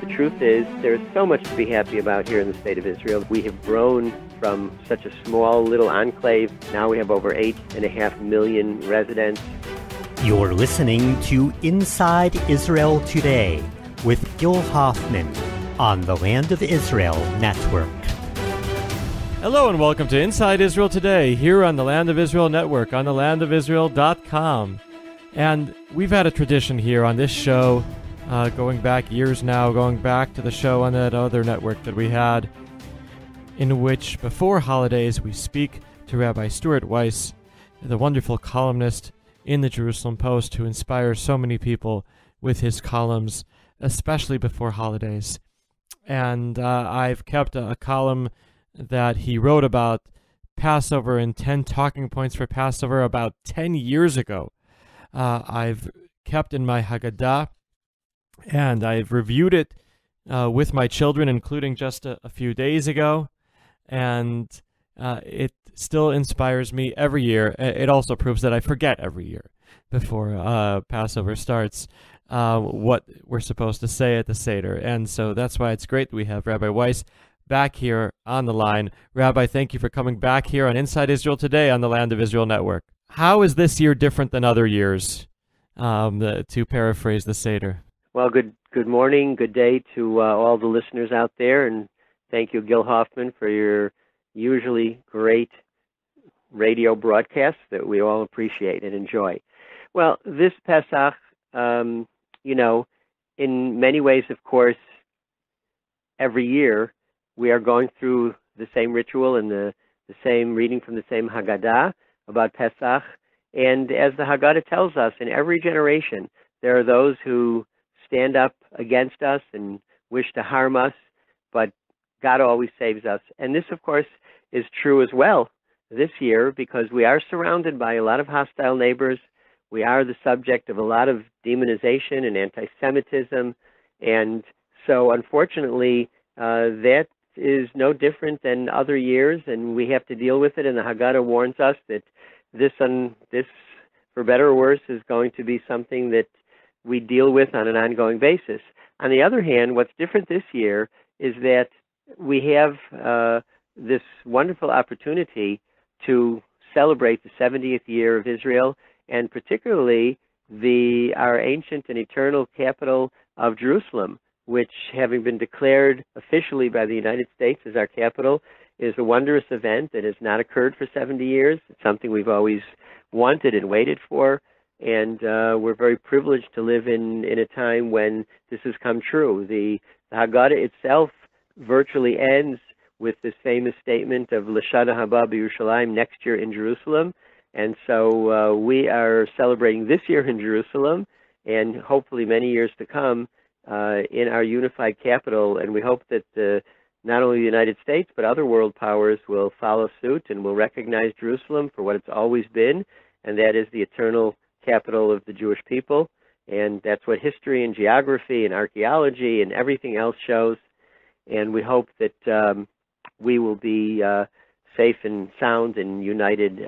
truth is, there's so much to be happy about here in the state of Israel. We have grown from such a small little enclave. Now we have over 8.5 million residents. You're listening to Inside Israel Today with Gil Hoffman on the Land of Israel Network. Hello and welcome to Inside Israel Today here on the Land of Israel Network on thelandofisrael.com. And we've had a tradition here on this show going back years now, going back to the show on that other network that we had, in which before holidays we speak to Rabbi Stewart Weiss, the wonderful columnist in the Jerusalem Post who inspires so many people with his columns, especially before holidays. And I've kept a column that he wrote about Passover and 10 talking points for Passover about 10 years ago. I've kept in my Haggadah, and I've reviewed it with my children, including just a few days ago, and it still inspires me every year. It also proves that I forget every year before Passover starts what we're supposed to say at the Seder, and so that's why it's great that we have Rabbi Weiss back here on the line. Rabbi, thank you for coming back here on Inside Israel Today on the Land of Israel Network. How is this year different than other years, to paraphrase the Seder? Well, good morning, good day to all the listeners out there, and thank you, Gil Hoffman, for your usually great radio broadcasts that we all appreciate and enjoy. Well, this Pesach, in many ways, of course, every year we are going through the same ritual and the same reading from the same Haggadah about Pesach. And as the Haggadah tells us, in every generation, there are those who stand up against us and wish to harm us, but God always saves us. And this, of course, is true as well this year, because we are surrounded by a lot of hostile neighbors. We are the subject of a lot of demonization and anti-Semitism. And so, unfortunately, that is no different than other years, and we have to deal with it. And the Haggadah warns us that this, for better or worse, is going to be something that we deal with on an ongoing basis. On the other hand, what's different this year is that we have this wonderful opportunity to celebrate the 70th year of Israel, and particularly our ancient and eternal capital of Jerusalem, which, having been declared officially by the United States as our capital, is a wondrous event that has not occurred for 70 years. It's something we've always wanted and waited for, and we're very privileged to live in a time when this has come true. The Haggadah itself virtually ends with this famous statement of L'Shana Haba b'Yerushalayim, next year in Jerusalem. And so we are celebrating this year in Jerusalem, and hopefully many years to come in our unified capital. And we hope that not only the United States, but other world powers will follow suit and will recognize Jerusalem for what it's always been, and that is the eternal capital of the Jewish people. And that's what history and geography and archaeology and everything else shows. And we hope that we will be safe and sound and united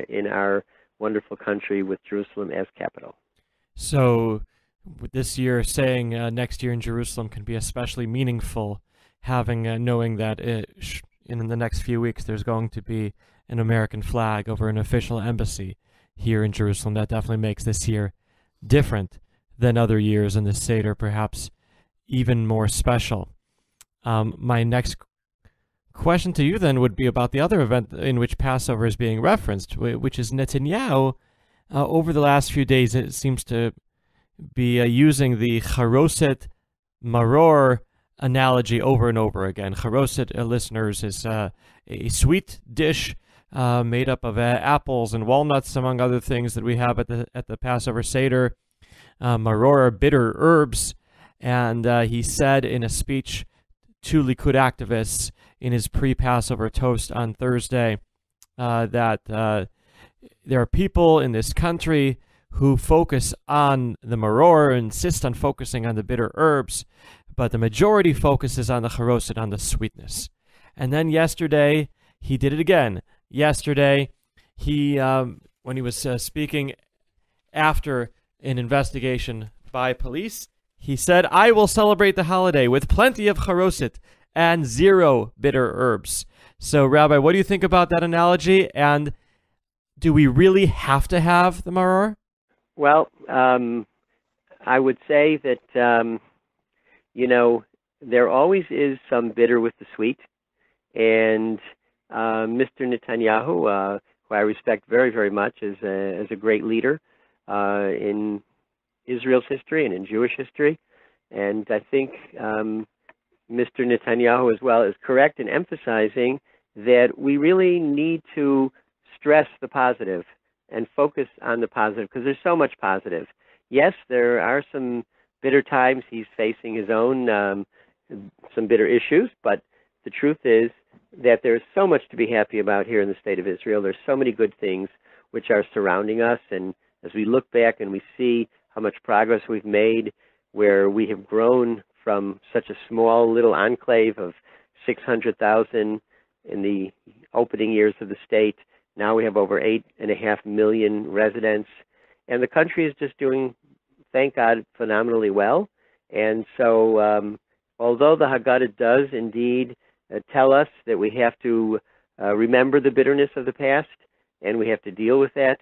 in our wonderful country with Jerusalem as capital. So this year, saying next year in Jerusalem can be especially meaningful, having knowing that in the next few weeks there's going to be an American flag over an official embassy here in Jerusalem. That definitely makes this year different than other years, and the Seder perhaps even more special. My next question to you then would be about the other event in which Passover is being referenced, which is Netanyahu. Over the last few days, it seems to be using the charoset maror analogy over and over again. Charoset, listeners, is a sweet dish made up of apples and walnuts, among other things that we have at the Passover Seder. Maror are bitter herbs, and he said in a speech to Likud activists in his pre-Passover toast on Thursday that there are people in this country who focus on the maror, insist on focusing on the bitter herbs, but the majority focuses on the charoset, on the sweetness. And then yesterday, he did it again. Yesterday, he, when he was speaking after an investigation by police, He said, "I will celebrate the holiday with plenty of charoset and 0 bitter herbs." So, Rabbi, what do you think about that analogy? And do we really have to have the maror? Well, I would say that, there always is some bitter with the sweet. And Mr. Netanyahu, who I respect very, very much as a great leader in Israel's history and in Jewish history. And I think Mr. Netanyahu as well is correct in emphasizing that we really need to stress the positive and focus on the positive because there's so much positive. Yes, there are some bitter times. He's facing his own some bitter issues, but the truth is that there's so much to be happy about here in the state of Israel. There's so many good things which are surrounding us, and as we look back and we see how much progress we've made, where we have grown from such a small little enclave of 600,000 in the opening years of the state. Now we have over 8.5 million residents, and the country is just doing, thank God, phenomenally well. And so although the Haggadah does indeed tell us that we have to remember the bitterness of the past and we have to deal with that,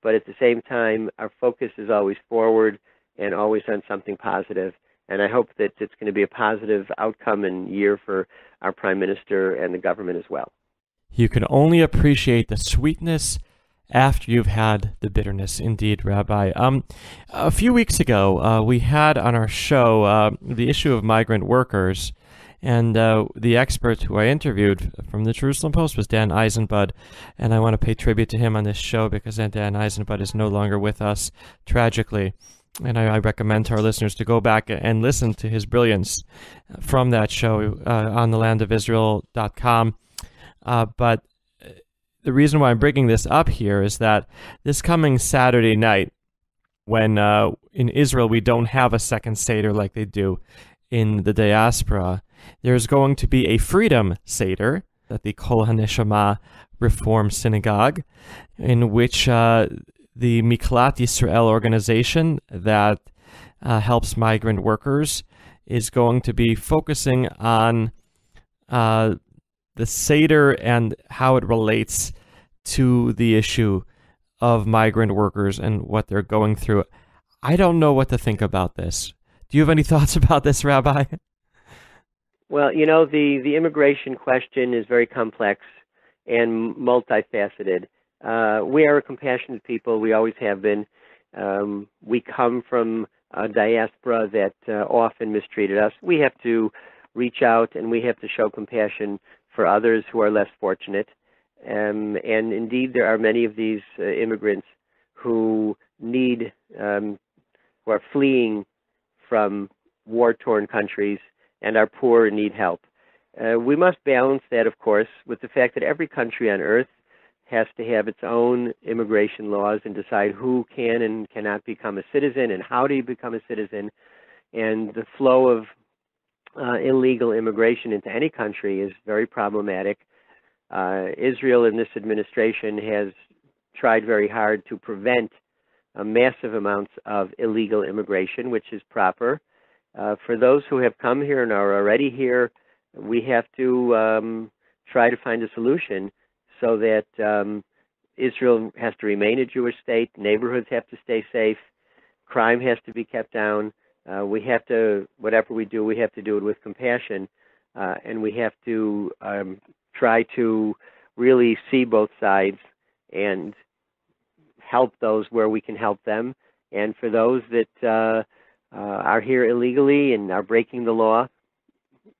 but at the same time, our focus is always forward and always on something positive. And I hope that it's going to be a positive outcome and year for our Prime Minister and the government as well. You can only appreciate the sweetness after you've had the bitterness, indeed, Rabbi. A few weeks ago, we had on our show the issue of migrant workers, and the expert who I interviewed from the Jerusalem Post was Dan Eisenbud, and I want to pay tribute to him on this show because Dan Eisenbud is no longer with us, tragically. And I recommend to our listeners to go back and listen to his brilliance from that show on thelandofisrael.com. But the reason why I'm bringing this up here is that this coming Saturday night, when in Israel we don't have a second Seder like they do in the diaspora, there's going to be a Freedom Seder at the Kol HaNeshama Reform Synagogue, in which the Miklat Yisrael organization that helps migrant workers is going to be focusing on the Seder and how it relates to the issue of migrant workers and what they're going through. I don't know what to think about this. Do you have any thoughts about this, Rabbi? Well, the immigration question is very complex and multifaceted. We are a compassionate people. We always have been. We come from a diaspora that often mistreated us. We have to reach out and we have to show compassion for others who are less fortunate. And indeed, there are many of these immigrants who need, who are fleeing from war-torn countries and are poor and need help. We must balance that, of course, with the fact that every country on earth has to have its own immigration laws and decide who can and cannot become a citizen and how do you become a citizen. And the flow of illegal immigration into any country is very problematic. Israel in this administration has tried very hard to prevent massive amounts of illegal immigration, which is proper. For those who have come here and are already here, we have to try to find a solution so that Israel has to remain a Jewish state, neighborhoods have to stay safe, crime has to be kept down. We have to, whatever we do, we have to do it with compassion, and we have to try to really see both sides and help those where we can help them. And for those that are here illegally and are breaking the law,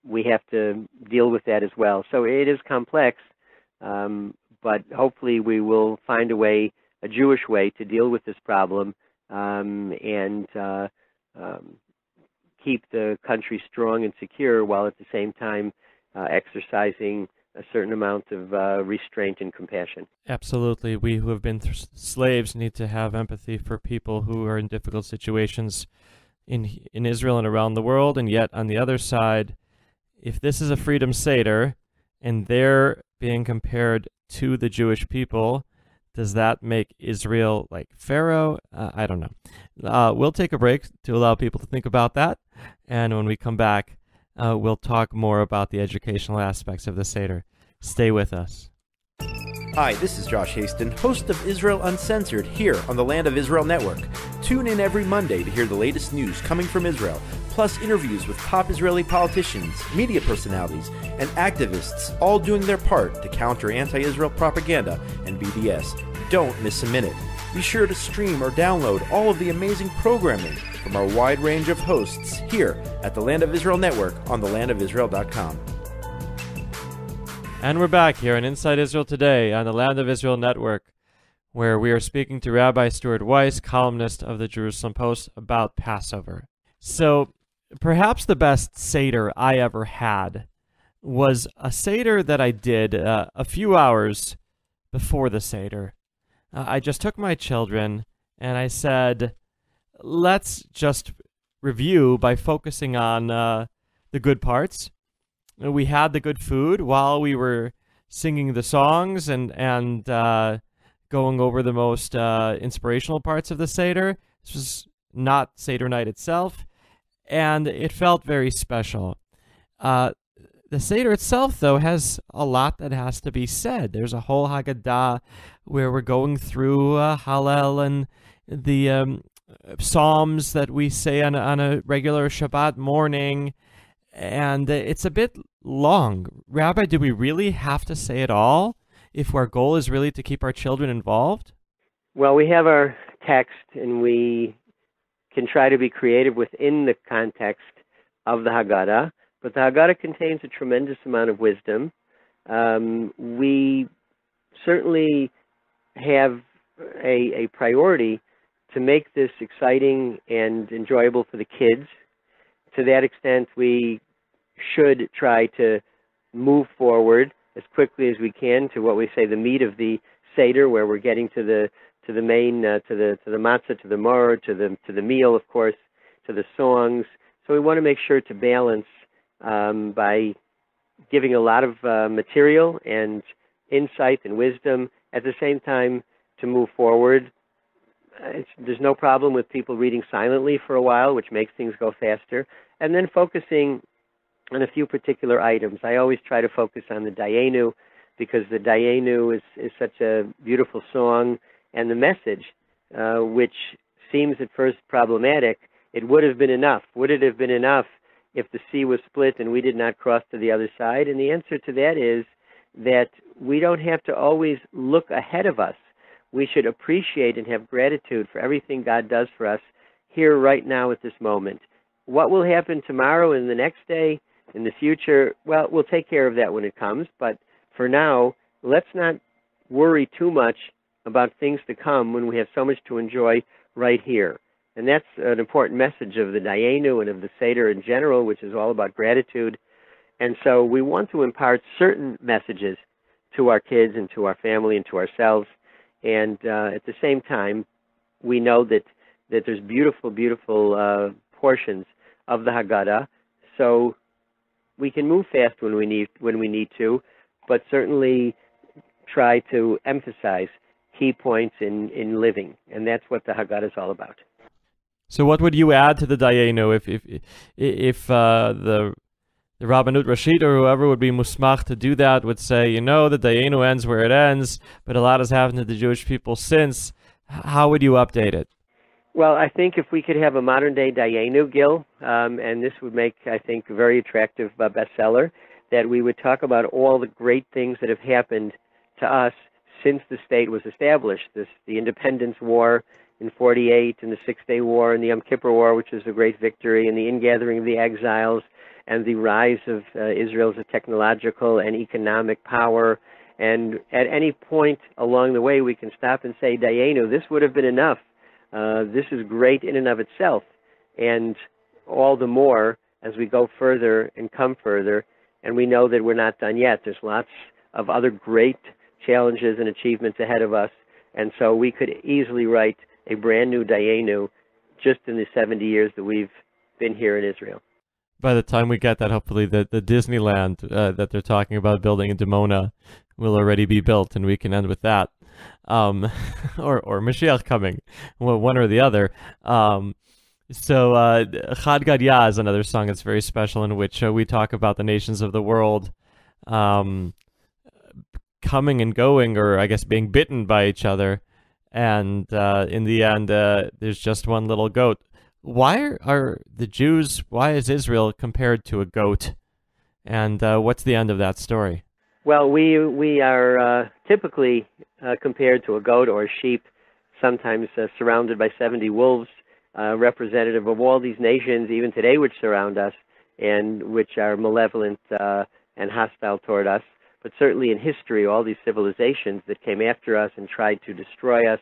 we have to deal with that as well. So it is complex, but hopefully we will find a way, a Jewish way, to deal with this problem and keep the country strong and secure while at the same time exercising a certain amount of restraint and compassion. Absolutely. We who have been slaves need to have empathy for people who are in difficult situations in Israel and around the world. And yet, on the other side, if this is a Freedom Seder and they're being compared to the Jewish people, does that make Israel like Pharaoh? I don't know. we'll take a break to allow people to think about that. And when we come back, we'll talk more about the educational aspects of the Seder. Stay with us. Hi, this is Josh Haston, host of Israel Uncensored here on the Land of Israel Network. Tune in every Monday to hear the latest news coming from Israel, plus interviews with top Israeli politicians, media personalities, and activists, all doing their part to counter anti-Israel propaganda and BDS. Don't miss a minute. Be sure to stream or download all of the amazing programming from our wide range of hosts here at the Land of Israel Network on thelandofisrael.com. And we're back here on Inside Israel Today on the Land of Israel Network, where we are speaking to Rabbi Stewart Weiss, columnist of the Jerusalem Post, about Passover. So perhaps the best Seder I ever had was a Seder that I did a few hours before the Seder. I just took my children and I said, let's just review by focusing on the good parts. We had the good food while we were singing the songs and going over the most inspirational parts of the Seder. This was not Seder night itself, and it felt very special. The Seder itself, though, has a lot that has to be said. There's a whole Haggadah where we're going through Hallel and the Psalms that we say on a regular Shabbat morning, and it's a bit long. Rabbi, do we really have to say it all if our goal is really to keep our children involved? Well, we have our text, and we can try to be creative within the context of the Haggadah, but the Haggadah contains a tremendous amount of wisdom. We certainly have a priority to make this exciting and enjoyable for the kids. To that extent, we should try to move forward as quickly as we can to what we say the meat of the Seder, where we're getting to the main, to the matzah, to the maror, to the meal, of course, to the songs. So we want to make sure to balance by giving a lot of material and insight and wisdom at the same time to move forward. There's no problem with people reading silently for a while, which makes things go faster, and then focusing on a few particular items. I always try to focus on the Dayenu, because the Dayenu is such a beautiful song, and the message, which seems at first problematic, it would have been enough. Would it have been enough if the sea was split and we did not cross to the other side? And the answer to that is that we don't have to always look ahead of us. We should appreciate and have gratitude for everything God does for us here right now at this moment. What will happen tomorrow and the next day, in the future, well, we'll take care of that when it comes. But for now, let's not worry too much about things to come when we have so much to enjoy right here. And that's an important message of the Dayenu and of the Seder in general, which is all about gratitude. And so we want to impart certain messages to our kids and to our family and to ourselves. And at the same time, we know that there's beautiful, beautiful portions of the Haggadah. So we can move fast when we need to, but certainly try to emphasize key points in living, and that's what the Haggadah is all about. So, what would you add to the Dayenu if the Rabbanut Rashid or whoever would be musmach to do that would say, the Dayenu ends where it ends, but a lot has happened to the Jewish people since? How would you update it? Well, I think if we could have a modern-day Dayenu, Gil, and this would make, I think, a very attractive bestseller, that we would talk about all the great things that have happened to us since the state was established. The Independence War in 48, and the Six-Day War, and the Yom Kippur War, which was a great victory, and the ingathering of the exiles, and the rise of Israel as a technological and economic power. And at any point along the way, we can stop and say, Dayenu, this would have been enough. This is great in and of itself, and all the more as we go further and come further, and we know that we're not done yet. There's lots of other great challenges and achievements ahead of us, and so we could easily write a brand new Dayenu just in the 70 years that we've been here in Israel. By the time we get that, hopefully the Disneyland that they're talking about building in Dimona will already be built, and we can end with that. or Mashiach coming, one or the other. So Haggadah is another song that's very special, in which we talk about the nations of the world coming and going, or I guess being bitten by each other, and in the end, there's just one little goat. Why are the Jews? Why is Israel compared to a goat? And what's the end of that story? Well, we are typically compared to a goat or a sheep, sometimes surrounded by 70 wolves, representative of all these nations, even today, which surround us and which are malevolent and hostile toward us. But certainly in history, all these civilizations that came after us and tried to destroy us,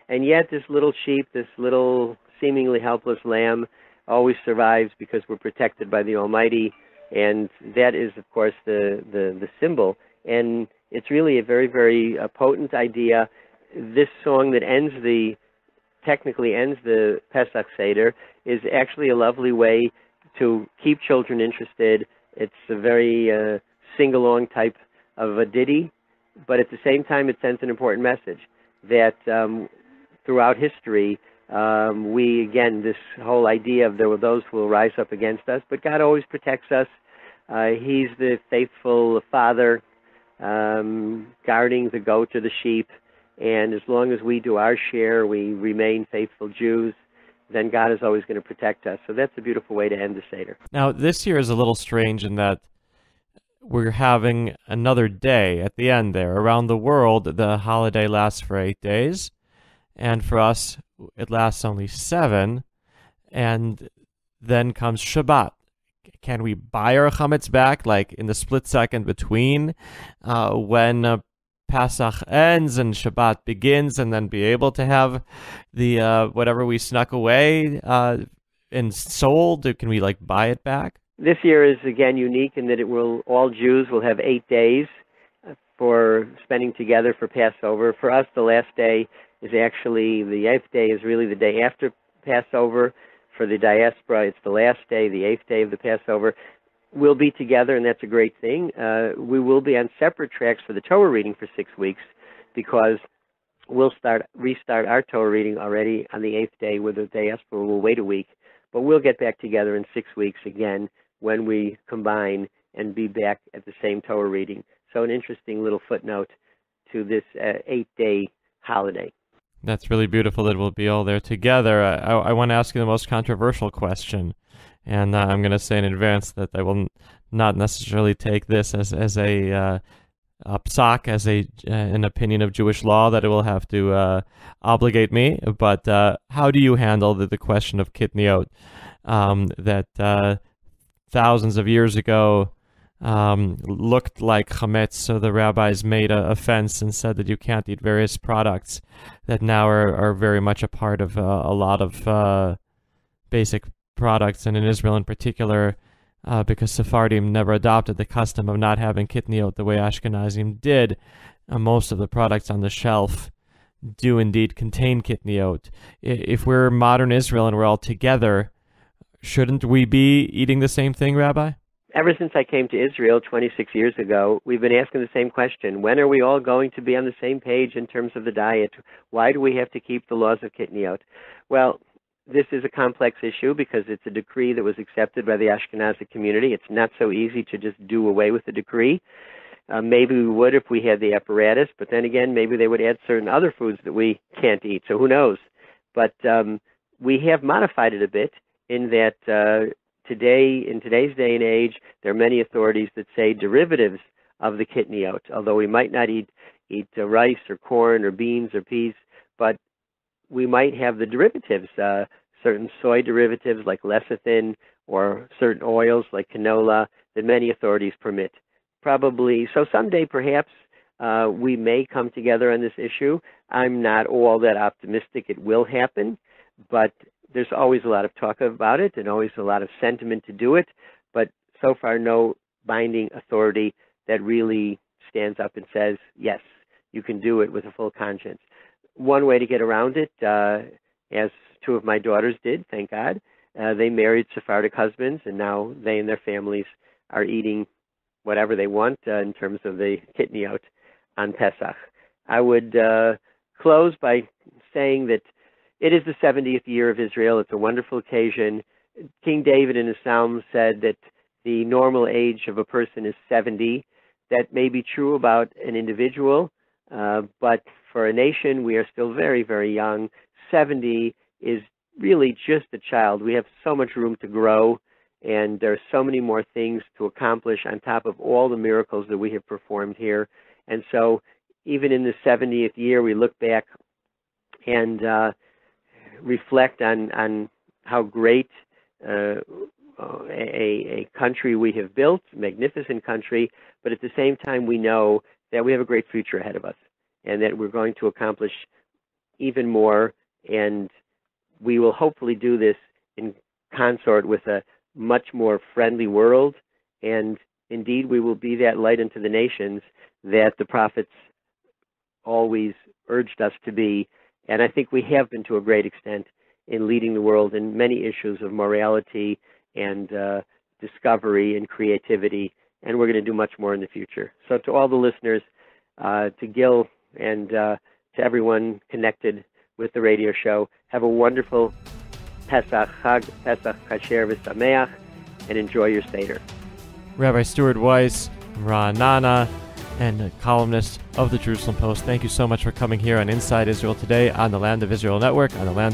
and yet this little sheep, this little seemingly helpless lamb, always survives because we're protected by the Almighty, and that is, of course, the symbol. And it's really a very, very potent idea. This song that technically ends the Pesach Seder is actually a lovely way to keep children interested. It's a very sing-along type of a ditty, but at the same time it sends an important message that throughout history, this whole idea of there were those who will rise up against us, but God always protects us. He's the faithful father guarding the goat or the sheep, and as long as we do our share, we remain faithful Jews, then God is always going to protect us. So that's a beautiful way to end the Seder. Now, this year is a little strange in that we're having another day at the end there. Around the world, the holiday lasts for 8 days, and for us, it lasts only 7, and then comes Shabbat. Can we buy our chametz back, like in the split second between when Pesach ends and Shabbat begins, and then be able to have the whatever we snuck away and sold? Can we buy it back? This year is again unique in that all Jews will have 8 days for spending together for Passover. For us, the last day is actually, the 8th day is really the day after Passover. For the diaspora, it's the last day, the 8th day of the Passover. We'll be together, and that's a great thing. We will be on separate tracks for the Torah reading for 6 weeks, because we'll restart our Torah reading already on the 8th day, where the diaspora will wait a week. But we'll get back together in 6 weeks again when we combine and be back at the same Torah reading. So an interesting little footnote to this 8-day holiday. That's really beautiful that we'll be all there together. I want to ask you the most controversial question, and I'm going to say in advance that I will not necessarily take this as a psak, as an opinion of Jewish law that it will have to obligate me. But how do you handle the question of kitniot that thousands of years ago looked like chametz, so the rabbis made a fence and said that you can't eat various products that now are very much a part of a lot of basic products, and in Israel in particular, because Sephardim never adopted the custom of not having kitniot the way Ashkenazim did, most of the products on the shelf do indeed contain kitniot. If we're modern Israel and we're all together, shouldn't we be eating the same thing, Rabbi? Ever since I came to Israel 26 years ago, we've been asking the same question. When are we all going to be on the same page in terms of the diet? Why do we have to keep the laws of kitniot? Well, this is a complex issue because it's a decree that was accepted by the Ashkenazi community. It's not so easy to just do away with the decree. Maybe we would if we had the apparatus, but then again, maybe they would add certain other foods that we can't eat, so who knows? But we have modified it a bit in that in today's day and age, there are many authorities that say derivatives of the kitniot, although we might not eat rice or corn or beans or peas, but we might have the derivatives, certain soy derivatives like lecithin or certain oils like canola that many authorities permit. Probably, so someday perhaps we may come together on this issue. I'm not all that optimistic it will happen, but there's always a lot of talk about it and always a lot of sentiment to do it, but so far no binding authority that really stands up and says, yes, you can do it with a full conscience. One way to get around it, as 2 of my daughters did, thank God, they married Sephardic husbands, and now they and their families are eating whatever they want in terms of the kitniot on Pesach. I would close by saying that it is the 70th year of Israel. It's a wonderful occasion. King David in his Psalms said that the normal age of a person is 70. That may be true about an individual, but for a nation, we are still very, very young. 70 is really just a child. We have so much room to grow, and there are so many more things to accomplish on top of all the miracles that we have performed here. And so even in the 70th year, we look back and reflect on how great a country we have built, a magnificent country, but at the same time we know that we have a great future ahead of us and that we're going to accomplish even more, and we will hopefully do this in consort with a much more friendly world, and indeed we will be that light unto the nations that the prophets always urged us to be, and I think we have been to a great extent in leading the world in many issues of morality and discovery and creativity, and we're going to do much more in the future. So to all the listeners, to Gil and to everyone connected with the radio show, have a wonderful Pesach Kasher V'Sameach, and enjoy your Seder. Rabbi Stewart Weiss, Ra'anana, and a columnist of the Jerusalem Post, thank you so much for coming here on Inside Israel Today on the Land of Israel Network, on the Land